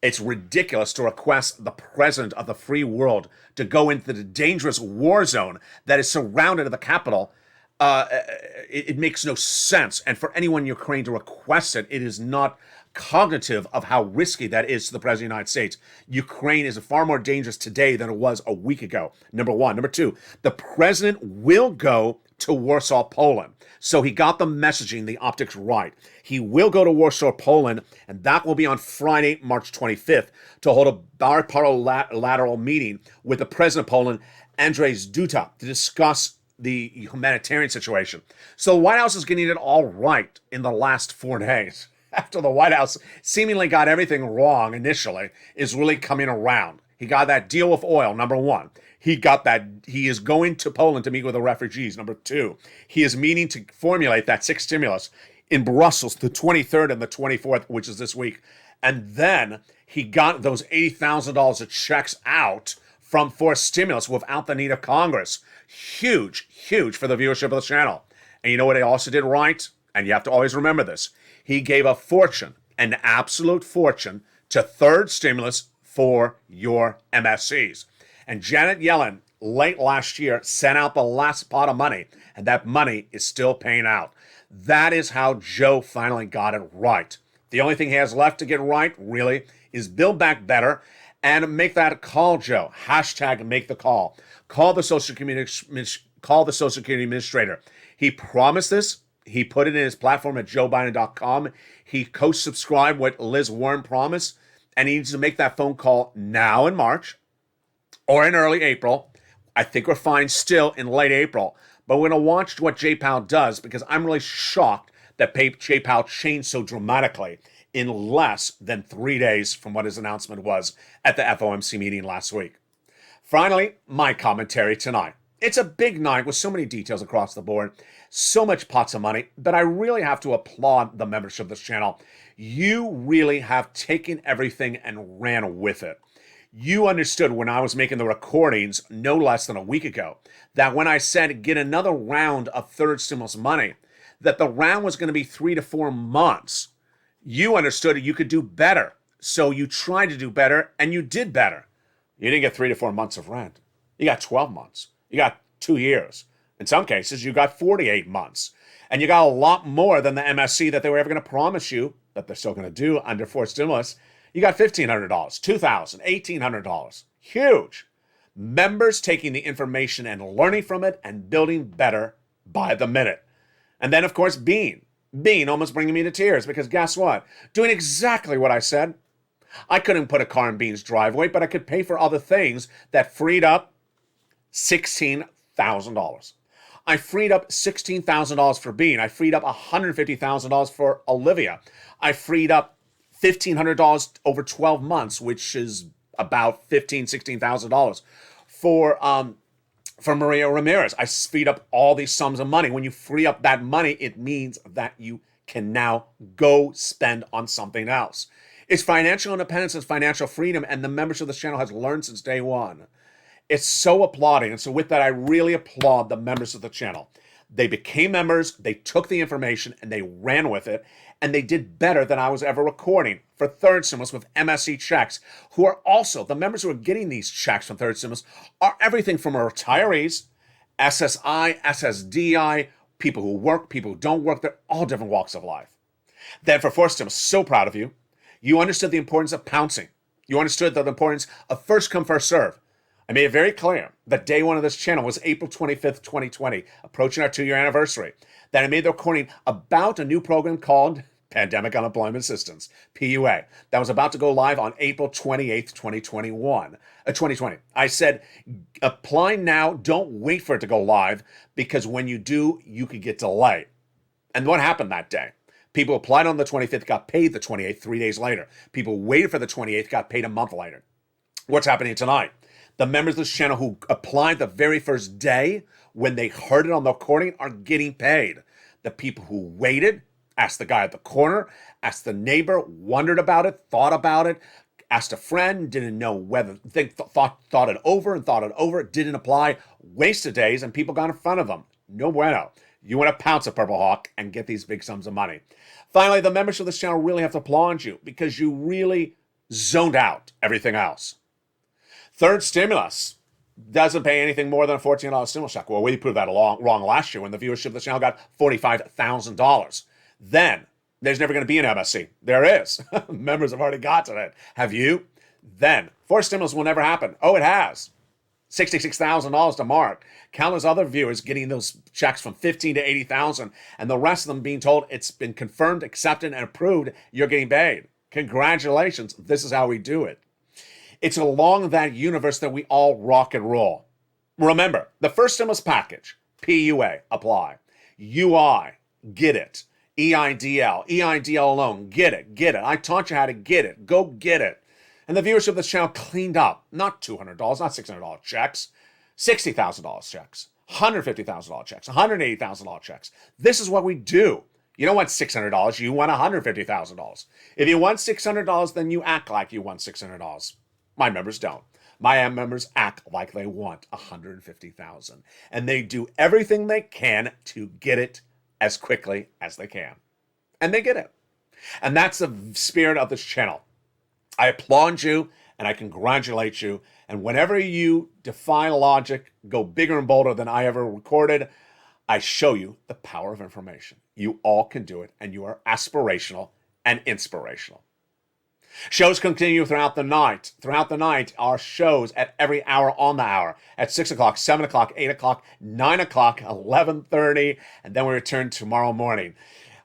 It's ridiculous to request the president of the free world to go into the dangerous war zone that is surrounded at the capital. It makes no sense. And for anyone in Ukraine to request it, it is not cognitive of how risky that is to the president of the United States. Ukraine is far more dangerous today than it was a week ago. Number one. Number two, the president will go to Warsaw, Poland. So he got the messaging, the optics right. He will go to Warsaw, Poland, and that will be on Friday, March 25th, to hold a bilateral meeting with the president of Poland, Andrzej Duda, to discuss the humanitarian situation. So the White House is getting it all right in the last 4 days. After the White House seemingly got everything wrong initially, is really coming around. He got that deal with oil, number one. He is going to Poland to meet with the refugees, number two. He is meeting to formulate that sixth stimulus in Brussels, the 23rd and the 24th, which is this week. And then he got those $80,000 of checks out from forced stimulus without the need of Congress. Huge, huge for the viewership of the channel. And you know what he also did right? And you have to always remember this. He gave a fortune, an absolute fortune, to third stimulus for your MSCs. And Janet Yellen, late last year, sent out the last pot of money, and that money is still paying out. That is how Joe finally got it right. The only thing he has left to get right, really, is build back better and make that call, Joe. Hashtag make the call. Call the Social Security Administrator. He promised this. He put it in his platform at joebiden.com. He co-subscribed what Liz Warren promised, and he needs to make that phone call now in March or in early April. I think we're fine still in late April, but we're going to watch what Jay Powell does because I'm really shocked that Jay Powell changed so dramatically in less than 3 days from what his announcement was at the FOMC meeting last week. Finally, my commentary tonight. It's a big night with so many details across the board, so much pots of money, but I really have to applaud the membership of this channel. You really have taken everything and ran with it. You understood when I was making the recordings no less than a week ago that when I said get another round of third stimulus money, that the round was going to be 3 to 4 months. You understood you could do better. So you tried to do better and you did better. You didn't get 3 to 4 months of rent. You got 12 months. You got 2 years. In some cases, you got 48 months. And you got a lot more than the MSC that they were ever going to promise you, that they're still going to do under fourth stimulus. You got $1,500, $2,000, $1,800. Huge. Members taking the information and learning from it and building better by the minute. And then, of course, Bean almost bringing me to tears because guess what? Doing exactly what I said. I couldn't put a car in Bean's driveway, but I could pay for other things that freed up $16,000. I freed up $16,000 for Bean. I freed up $150,000 for Olivia. I freed up $1,500 over 12 months, which is about $16,000 for Maria Ramirez. I freed up all these sums of money. When you free up that money, it means that you can now go spend on something else. It's financial independence, it's financial freedom, and the members of this channel has learned since day one. It's so applauding. And so with that, I really applaud the members of the channel. They became members, they took the information, and they ran with it, and they did better than I was ever recording for third stimulus with MSC checks, who are also, the members who are getting these checks from third stimulus are everything from retirees, SSI, SSDI, people who work, people who don't work. They're all different walks of life. Then for fourth stimulus, so proud of you. You understood the importance of pouncing. You understood the importance of first come, first serve. I made it very clear that day one of this channel was April 25th, 2020, approaching our 2-year anniversary, that I made the recording about a new program called Pandemic Unemployment Assistance, PUA, that was about to go live on April 28th, 2020. I said, apply now, don't wait for it to go live, because when you do, you could get delayed. And what happened that day? People applied on the 25th, got paid the 28th, 3 days later. People waited for the 28th, got paid a month later. What's happening tonight? The members of this channel who applied the very first day when they heard it on the recording are getting paid. The people who waited, asked the guy at the corner, asked the neighbor, wondered about it, thought about it, asked a friend, didn't know whether, thought it over, didn't apply, wasted days, and people got in front of them. No bueno. You want to pounce a Purple Hawk and get these big sums of money. Finally, the members of this channel really have to applaud you because you really zoned out everything else. Third stimulus doesn't pay anything more than a $14 stimulus check. Well, we proved that wrong last year when the viewership of the channel got $45,000. Then there's never going to be an MSC. There is. Members have already gotten it. Have you? Then fourth stimulus will never happen. Oh, it has. $66,000 to Mark. Countless other viewers getting those checks from $15,000 to $80,000, and the rest of them being told it's been confirmed, accepted, and approved. You're getting paid. Congratulations. This is how we do it. It's along that universe that we all rock and roll. Remember, the first stimulus package, PUA, apply. UI, get it. EIDL alone, get it. I taught you how to get it. Go get it. And the viewership of this channel cleaned up. Not $200, not $600 checks, $60,000 checks, $150,000 checks, $180,000 checks. This is what we do. You don't want $600, you want $150,000. If you want $600, then you act like you want $600. My members don't. My members act like they want $150,000. And they do everything they can to get it as quickly as they can. And they get it. And that's the spirit of this channel. I applaud you and I congratulate you. And whenever you defy logic, go bigger and bolder than I ever recorded, I show you the power of information. You all can do it, and you are aspirational and inspirational. Shows continue throughout the night. Throughout the night are shows at every hour on the hour. At 6 o'clock, 7 o'clock, 8 o'clock, 9 o'clock, 11:30, and then we return tomorrow morning.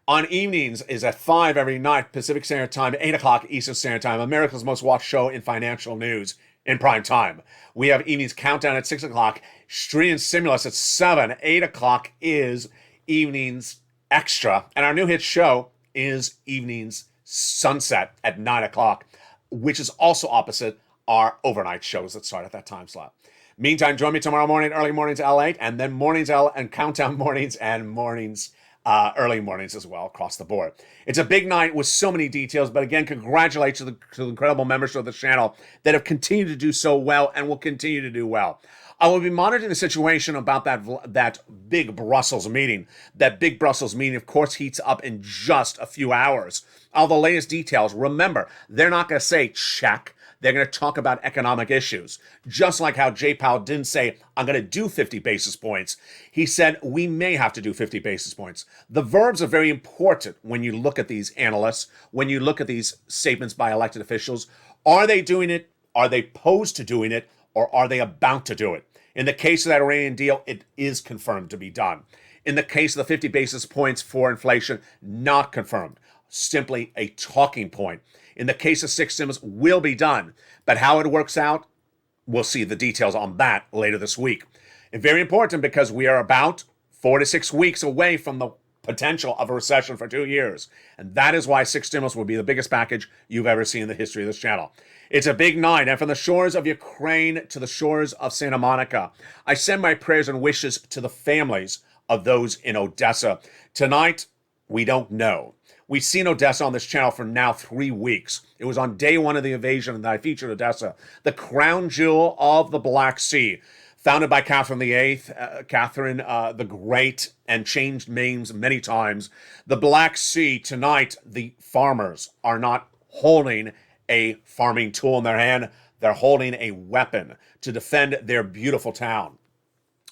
On evenings is at 5 every night, Pacific Standard Time, 8 o'clock Eastern Standard Time, America's most watched show in financial news in prime time. We have evenings countdown at 6 o'clock, Street and Stimulus at 7. 8 o'clock is evenings extra, and our new hit show is evenings sunset at 9 o'clock, which is also opposite our overnight shows that start at that time slot. Meantime, join me tomorrow morning, early mornings LALATE, and then mornings and countdown mornings and mornings early mornings as well across the board. It's a big night with so many details, but again, congratulations to the incredible members of the channel that have continued to do so well and will continue to do well. I will be monitoring the situation about that big Brussels meeting. That big Brussels meeting, of course, heats up in just a few hours. All the latest details. Remember, they're not going to say check. They're going to talk about economic issues. Just like how Jay Powell didn't say, I'm going to do 50 basis points. He said, we may have to do 50 basis points. The verbs are very important when you look at these analysts, when you look at these statements by elected officials. Are they doing it? Are they posed to doing it? Or are they about to do it? In the case of that Iranian deal, it is confirmed to be done. In the case of the 50 basis points for inflation, not confirmed. Simply a talking point. In the case of 6 stimulus, will be done. But how it works out, we'll see the details on that later this week. And very important because we are about 4 to 6 weeks away from the potential of a recession for 2 years. And that is why 6 stimulus will be the biggest package you've ever seen in the history of this channel. It's a big night, and from the shores of Ukraine to the shores of Santa Monica, I send my prayers and wishes to the families of those in Odessa. Tonight, we don't know. We've seen Odessa on this channel for now 3 weeks. It was on day 1 of the invasion that I featured Odessa, the crown jewel of the Black Sea, founded by Catherine VIII, Catherine the Great, and changed names many times. The Black Sea, tonight, the farmers are not holding a farming tool in their hand. They're holding a weapon to defend their beautiful town.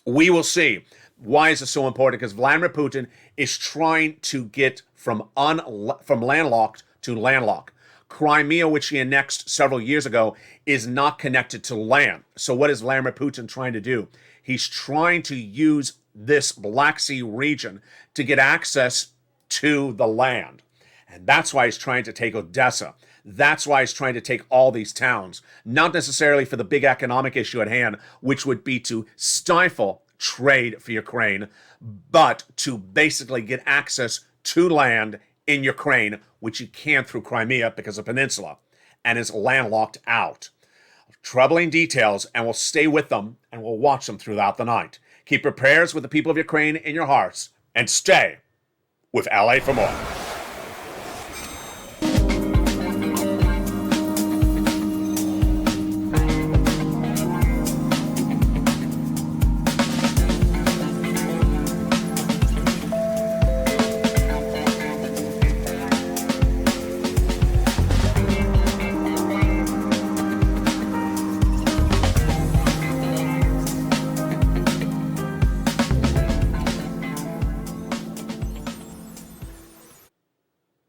We will see. Why is this so important? Because Vladimir Putin is trying to get from landlocked to landlocked. Crimea, which he annexed several years ago, is not connected to land. So what is Vladimir Putin trying to do? He's trying to use this Black Sea region to get access to the land. And that's why he's trying to take Odessa. That's why he's trying to take all these towns, not necessarily for the big economic issue at hand, which would be to stifle trade for Ukraine, but to basically get access to land in Ukraine, which you can't through Crimea because of peninsula, and is landlocked out. Troubling details, and we'll stay with them, and we'll watch them throughout the night. Keep your prayers with the people of Ukraine in your hearts, and stay with LA for more.